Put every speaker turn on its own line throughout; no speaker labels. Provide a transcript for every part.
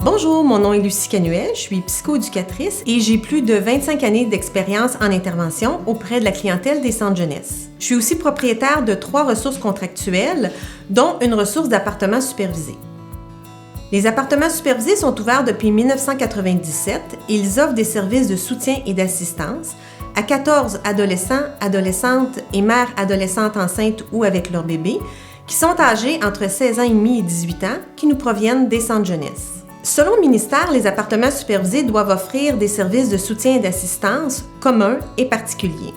Bonjour, mon nom est Lucie Canuel, je suis psychoéducatrice et j'ai plus de 25 années d'expérience en intervention auprès de la clientèle des centres jeunesse. Je suis aussi propriétaire de 3 ressources contractuelles, dont une ressource d'appartement supervisé. Les appartements supervisés sont ouverts depuis 1997 et ils offrent des services de soutien et d'assistance à 14 adolescents, adolescentes et mères adolescentes enceintes ou avec leur bébé qui sont âgés entre 16 ans et demi et 18 ans qui nous proviennent des centres jeunesse. Selon le ministère, les appartements supervisés doivent offrir des services de soutien et d'assistance communs et particuliers.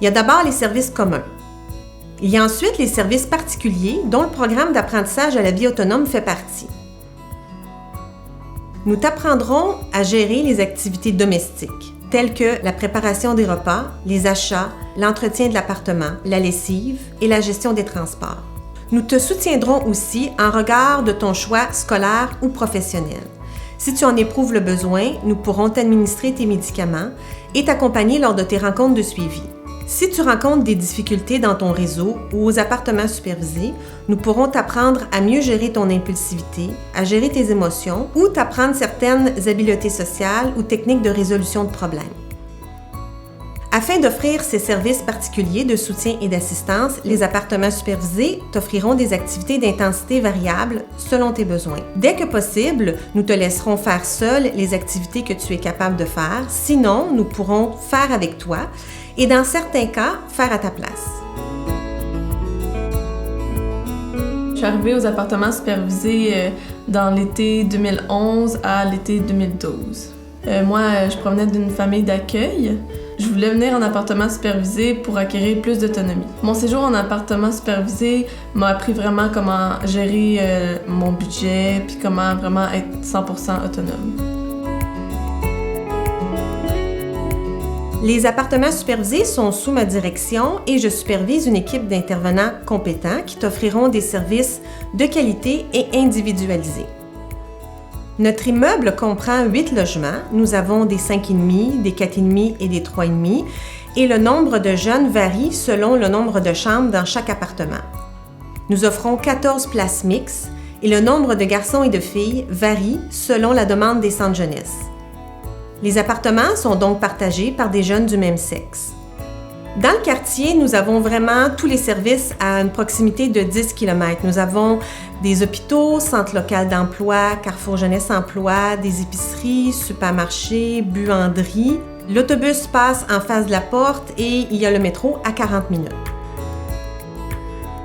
Il y a d'abord les services communs. Il y a ensuite les services particuliers dont le programme d'apprentissage à la vie autonome fait partie. Nous t'apprendrons à gérer les activités domestiques, telles que la préparation des repas, les achats, l'entretien de l'appartement, la lessive et la gestion des transports. Nous te soutiendrons aussi en regard de ton choix scolaire ou professionnel. Si tu en éprouves le besoin, nous pourrons t'administrer tes médicaments et t'accompagner lors de tes rencontres de suivi. Si tu rencontres des difficultés dans ton réseau ou aux appartements supervisés, nous pourrons t'apprendre à mieux gérer ton impulsivité, à gérer tes émotions ou t'apprendre certaines habiletés sociales ou techniques de résolution de problèmes. Afin d'offrir ces services particuliers de soutien et d'assistance, les appartements supervisés t'offriront des activités d'intensité variable selon tes besoins. Dès que possible, nous te laisserons faire seul les activités que tu es capable de faire, sinon nous pourrons faire avec toi et dans certains cas, faire à ta place.
Je suis arrivée aux appartements supervisés dans l'été 2011 à l'été 2012. Moi, je provenais d'une famille d'accueil. Je voulais venir en appartement supervisé pour acquérir plus d'autonomie. Mon séjour en appartement supervisé m'a appris vraiment comment gérer mon budget puis comment vraiment être 100% autonome.
Les appartements supervisés sont sous ma direction et je supervise une équipe d'intervenants compétents qui t'offriront des services de qualité et individualisés. Notre immeuble comprend 8 logements. Nous avons des 5,5, des 4,5 et des 3,5 et le nombre de jeunes varie selon le nombre de chambres dans chaque appartement. Nous offrons 14 places mixtes et le nombre de garçons et de filles varie selon la demande des centres jeunesse. Les appartements sont donc partagés par des jeunes du même sexe. Dans le quartier, nous avons vraiment tous les services à une proximité de 10 km. Nous avons des hôpitaux, centre local d'emploi, Carrefour Jeunesse Emploi, des épiceries, supermarchés, buanderies. L'autobus passe en face de la porte et il y a le métro à 40 minutes.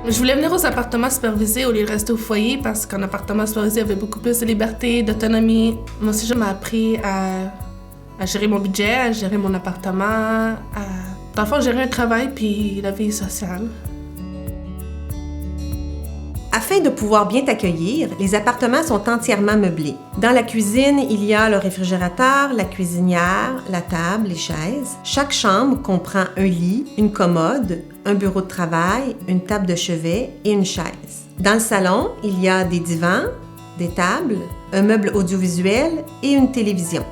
Je voulais venir aux appartements supervisés au lieu de rester au foyer parce qu'en appartement supervisé, il y avait beaucoup plus de liberté, d'autonomie. Mon séjour m'a appris à gérer mon budget, à gérer mon appartement, dans le fond, gérer un travail puis la vie sociale.
Afin de pouvoir bien t'accueillir, les appartements sont entièrement meublés. Dans la cuisine, il y a le réfrigérateur, la cuisinière, la table, les chaises. Chaque chambre comprend un lit, une commode, un bureau de travail, une table de chevet et une chaise. Dans le salon, il y a des divans, des tables, un meuble audiovisuel et une télévision.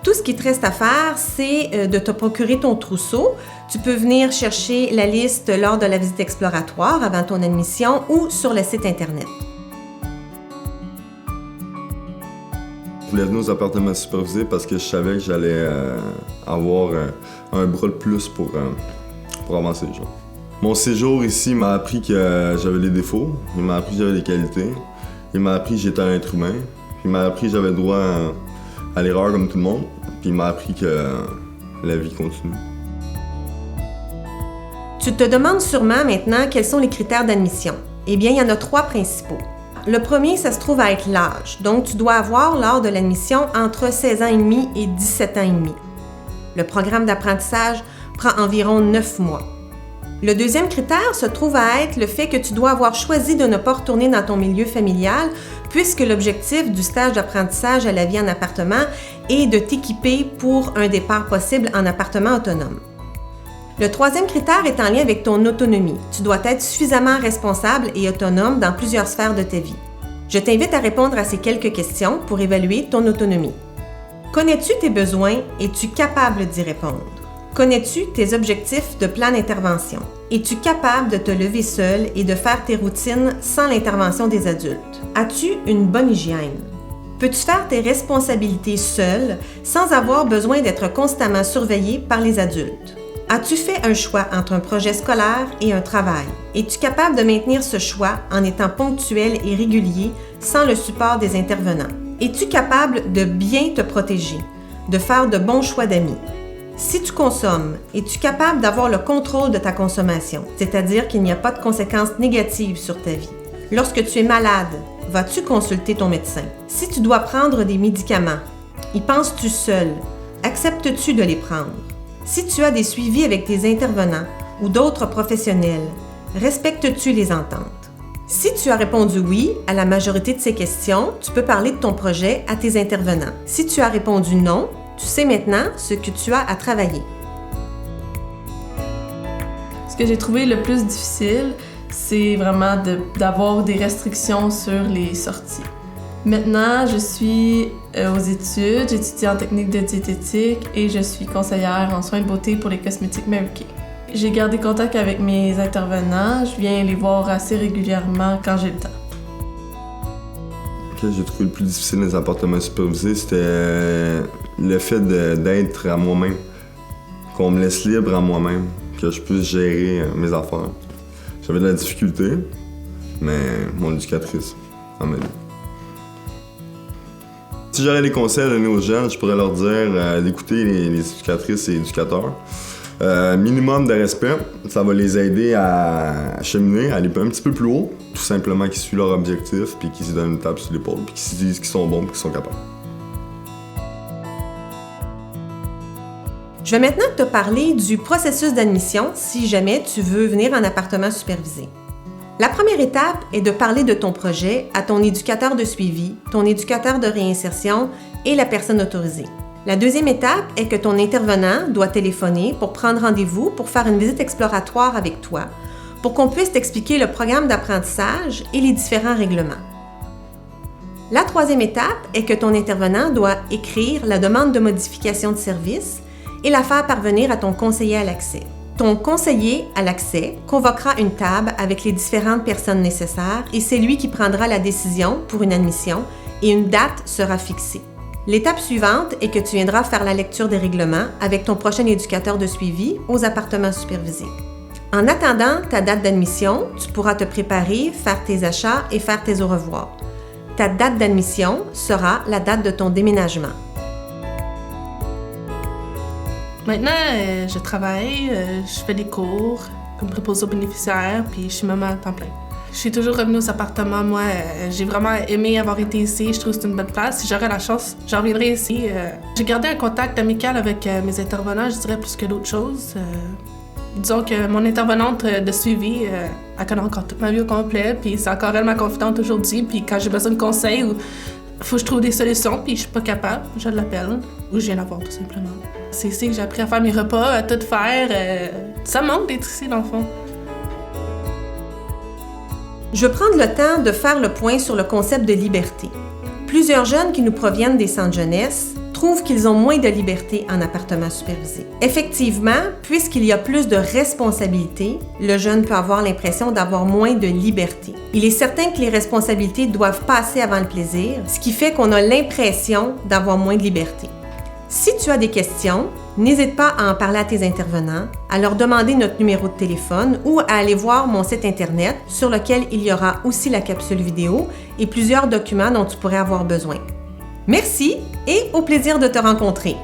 Tout ce qui te reste à faire, c'est de te procurer ton trousseau. Tu peux venir chercher la liste lors de la visite exploratoire avant ton admission ou sur le site Internet.
Je voulais venir aux appartements supervisés parce que je savais que j'allais avoir un bras de plus pour avancer. Genre. Mon séjour ici m'a appris que j'avais des défauts, il m'a appris que j'avais des qualités, il m'a appris que j'étais un être humain, il m'a appris que j'avais le droit à l'erreur comme tout le monde, puis il m'a appris que la vie continue.
Tu te demandes sûrement maintenant quels sont les critères d'admission. Eh bien, il y en a 3 principaux. Le premier, ça se trouve à être l'âge. Donc, tu dois avoir lors de l'admission entre 16 ans et demi et 17 ans et demi. Le programme d'apprentissage prend environ 9 mois. Le deuxième critère se trouve à être le fait que tu dois avoir choisi de ne pas retourner dans ton milieu familial puisque l'objectif du stage d'apprentissage à la vie en appartement est de t'équiper pour un départ possible en appartement autonome. Le troisième critère est en lien avec ton autonomie. Tu dois être suffisamment responsable et autonome dans plusieurs sphères de ta vie. Je t'invite à répondre à ces quelques questions pour évaluer ton autonomie. Connais-tu tes besoins? Es-tu capable d'y répondre? Connais-tu tes objectifs de plan d'intervention? Es-tu capable de te lever seul et de faire tes routines sans l'intervention des adultes? As-tu une bonne hygiène? Peux-tu faire tes responsabilités seul sans avoir besoin d'être constamment surveillé par les adultes? As-tu fait un choix entre un projet scolaire et un travail? Es-tu capable de maintenir ce choix en étant ponctuel et régulier sans le support des intervenants? Es-tu capable de bien te protéger, de faire de bons choix d'amis? Si tu consommes, es-tu capable d'avoir le contrôle de ta consommation, c'est-à-dire qu'il n'y a pas de conséquences négatives sur ta vie? Lorsque tu es malade, vas-tu consulter ton médecin? Si tu dois prendre des médicaments, y penses-tu seul? Acceptes-tu de les prendre? Si tu as des suivis avec tes intervenants ou d'autres professionnels, respectes-tu les ententes? Si tu as répondu oui à la majorité de ces questions, tu peux parler de ton projet à tes intervenants. Si tu as répondu non, tu sais maintenant ce que tu as à travailler.
Ce que j'ai trouvé le plus difficile, c'est vraiment d'avoir des restrictions sur les sorties. Maintenant, je suis aux études, j'étudie en technique de diététique et je suis conseillère en soins de beauté pour les cosmétiques Mary Kay. J'ai gardé contact avec mes intervenants, je viens les voir assez régulièrement quand j'ai le temps.
Ce que j'ai trouvé le plus difficile dans les appartements supervisés, c'était le fait d'être à moi-même, qu'on me laisse libre à moi-même, que je puisse gérer mes affaires. J'avais de la difficulté, mais mon éducatrice en m'a aidé. Si j'aurais des conseils à donner aux jeunes, je pourrais leur dire d'écouter les éducatrices et éducateurs. Minimum de respect, ça va les aider à cheminer, à aller un petit peu plus haut, tout simplement qu'ils suivent leur objectif, puis qu'ils se donnent une tape sur l'épaule, puis qu'ils se disent qu'ils sont bons, puis qu'ils sont capables.
Je vais maintenant te parler du processus d'admission si jamais tu veux venir en appartement supervisé. La première étape est de parler de ton projet à ton éducateur de suivi, ton éducateur de réinsertion et la personne autorisée. La deuxième étape est que ton intervenant doit téléphoner pour prendre rendez-vous pour faire une visite exploratoire avec toi, pour qu'on puisse t'expliquer le programme d'apprentissage et les différents règlements. La troisième étape est que ton intervenant doit écrire la demande de modification de service et la faire parvenir à ton conseiller à l'accès. Ton conseiller à l'accès convoquera une table avec les différentes personnes nécessaires et c'est lui qui prendra la décision pour une admission et une date sera fixée. L'étape suivante est que tu viendras faire la lecture des règlements avec ton prochain éducateur de suivi aux appartements supervisés. En attendant ta date d'admission, tu pourras te préparer, faire tes achats et faire tes au revoir. Ta date d'admission sera la date de ton déménagement.
Maintenant, je travaille, je fais des cours comme préposée aux bénéficiaires, puis je suis maman à temps plein. Je suis toujours revenue aux appartements. Moi, j'ai vraiment aimé avoir été ici. Je trouve que c'est une bonne place. Si j'aurais la chance, j'en reviendrai ici. J'ai gardé un contact amical avec mes intervenants, je dirais, plus que d'autres choses. Disons que mon intervenante de suivi, elle connaît encore toute ma vie au complet, puis c'est encore elle ma confidente aujourd'hui. Puis quand j'ai besoin de conseils ou faut que je trouve des solutions, puis je suis pas capable, je l'appelle ou je viens la voir tout simplement. C'est ici que j'ai appris à faire mes repas, à tout faire. Ça me manque d'être ici, dans le fond.
Je veux prendre le temps de faire le point sur le concept de liberté. Plusieurs jeunes qui nous proviennent des centres jeunesse trouvent qu'ils ont moins de liberté en appartement supervisé. Effectivement, puisqu'il y a plus de responsabilités, le jeune peut avoir l'impression d'avoir moins de liberté. Il est certain que les responsabilités doivent passer avant le plaisir, ce qui fait qu'on a l'impression d'avoir moins de liberté. Si tu as des questions, n'hésite pas à en parler à tes intervenants, à leur demander notre numéro de téléphone ou à aller voir mon site internet sur lequel il y aura aussi la capsule vidéo et plusieurs documents dont tu pourrais avoir besoin. Merci et au plaisir de te rencontrer!